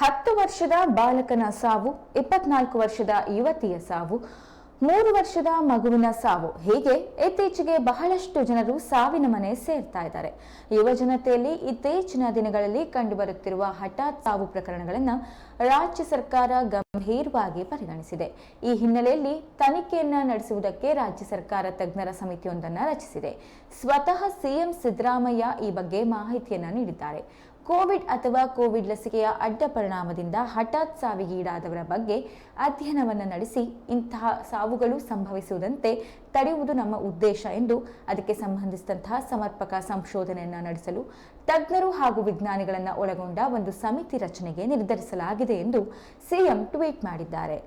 10 ವರ್ಷದ ಬಾಲಕನ ಸಾವು, 24 ವರ್ಷದ ಯುವತಿಯ ಸಾವು, 3 ವರ್ಷದ ಮಗುವಿನ ಸಾವು ಹೀಗೆ ಇತ್ತೀಚೆಗೆ ಬಹಳಷ್ಟು ಜನರು ಸಾವಿನ ಮನೆ ಸೇರ್ತಾ ಇದ್ದಾರೆ. ಯುವ ಜನತೆಯಲ್ಲಿ ಇತ್ತೀಚಿನ ದಿನಗಳಲ್ಲಿ ಕಂಡುಬರುತ್ತಿರುವ ಹಠಾತ್ ಸಾವು ಪ್ರಕರಣಗಳನ್ನು ರಾಜ್ಯ ಸರ್ಕಾರ ಗಂಭೀರವಾಗಿ ಪರಿಗಣಿಸಿದೆ. ಈ ಹಿನ್ನೆಲೆಯಲ್ಲಿ ತನಿಖೆಯನ್ನ ನಡೆಸುವುದಕ್ಕೆ ರಾಜ್ಯ ಸರ್ಕಾರ ತಜ್ಞರ ಸಮಿತಿಯೊಂದನ್ನು ರಚಿಸಿದೆ. ಸ್ವತಃ ಸಿಎಂ ಸಿದ್ದರಾಮಯ್ಯ ಈ ಬಗ್ಗೆ ಮಾಹಿತಿಯನ್ನ ನೀಡಿದ್ದಾರೆ. ಕೋವಿಡ್ ಅಥವಾ ಕೋವಿಡ್ ಲಸಿಕೆಯ ಅಡ್ಡ ಪರಿಣಾಮದಿಂದ ಹಠಾತ್ ಸಾವಿಗೀಡಾದವರ ಬಗ್ಗೆ ಅಧ್ಯಯನವನ್ನು ನಡೆಸಿ ಇಂತಹ ಸಾವುಗಳು ಸಂಭವಿಸುವುದಂತೆ ತಡೆಯುವುದು ನಮ್ಮ ಉದ್ದೇಶ ಎಂದು ಅದಕ್ಕೆ ಸಂಬಂಧಿಸಿದಂತಹ ಸಮರ್ಪಕ ಸಂಶೋಧನೆಯನ್ನು ನಡೆಸಲು ತಜ್ಞರು ಹಾಗೂ ವಿಜ್ಞಾನಿಗಳನ್ನು ಒಳಗೊಂಡ ಒಂದು ಸಮಿತಿ ರಚನೆಗೆ ನಿರ್ಧರಿಸಲಾಗಿದೆ ಎಂದು ಸಿಎಂ ಟ್ವೀಟ್ ಮಾಡಿದ್ದಾರೆ.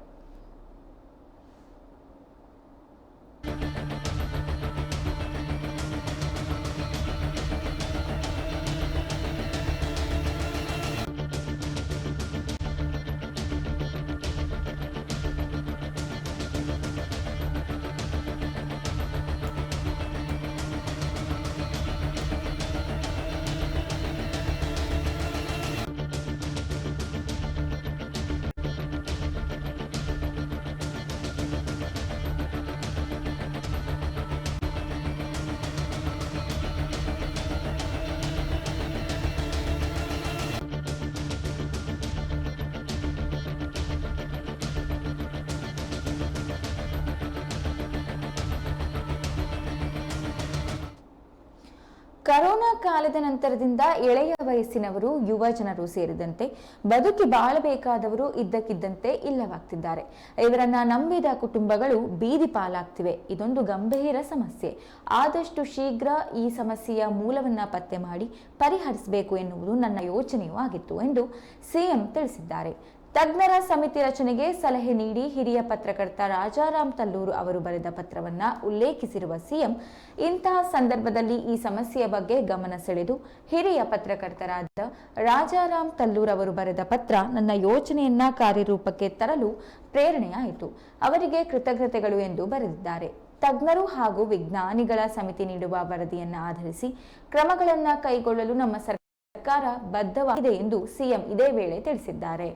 ಕರೋನಾ ಕಾಲದ ನಂತರದಿಂದ ಎಳೆಯ ವಯಸ್ಸಿನವರು, ಯುವ ಜನರು ಸೇರಿದಂತೆ ಬದುಕಿ ಬಾಳಬೇಕಾದವರು ಇದ್ದಕ್ಕಿದ್ದಂತೆ ಇಲ್ಲವಾಗ್ತಿದ್ದಾರೆ. ಇವರನ್ನ ನಂಬಿದ ಕುಟುಂಬಗಳು ಬೀದಿ ಪಾಲಾಗ್ತಿವೆ. ಇದೊಂದು ಗಂಭೀರ ಸಮಸ್ಯೆ. ಆದಷ್ಟು ಶೀಘ್ರ ಈ ಸಮಸ್ಯೆಯ ಮೂಲವನ್ನ ಪತ್ತೆ ಮಾಡಿ ಪರಿಹರಿಸಬೇಕು ಎನ್ನುವುದು ನನ್ನ ಯೋಚನೆಯೂ ಆಗಿತ್ತು ಎಂದು ಸಿಎಂ ತಿಳಿಸಿದ್ದಾರೆ. ತಜ್ಞರ ಸಮಿತಿ ರಚನೆಗೆ ಸಲಹೆ ನೀಡಿ ಹಿರಿಯ ಪತ್ರಕರ್ತ ರಾಜಾರಾಮ್ ತಲ್ಲೂರು ಅವರು ಬರೆದ ಪತ್ರವನ್ನ ಉಲ್ಲೇಖಿಸಿರುವ ಸಿಎಂ, ಇಂತಹ ಸಂದರ್ಭದಲ್ಲಿ ಈ ಸಮಸ್ಯೆಯ ಬಗ್ಗೆ ಗಮನ ಸೆಳೆದು ಹಿರಿಯ ಪತ್ರಕರ್ತರಾದ ರಾಜಾರಾಮ್ ತಲ್ಲೂರ್ ಅವರು ಬರೆದ ಪತ್ರ ನನ್ನ ಯೋಚನೆಯನ್ನ ಕಾರ್ಯರೂಪಕ್ಕೆ ತರಲು ಪ್ರೇರಣೆಯಾಯಿತು. ಅವರಿಗೆ ಕೃತಜ್ಞತೆಗಳು ಎಂದು ಬರೆದಿದ್ದಾರೆ. ತಜ್ಞರು ಹಾಗೂ ವಿಜ್ಞಾನಿಗಳ ಸಮಿತಿ ನೀಡುವ ವರದಿಯನ್ನ ಆಧರಿಸಿ ಕ್ರಮಗಳನ್ನು ಕೈಗೊಳ್ಳಲು ನಮ್ಮ ಸರ್ಕಾರ ಬದ್ಧವಾಗಿದೆ ಎಂದು ಸಿಎಂ ಇದೇ ವೇಳೆ ತಿಳಿಸಿದ್ದಾರೆ.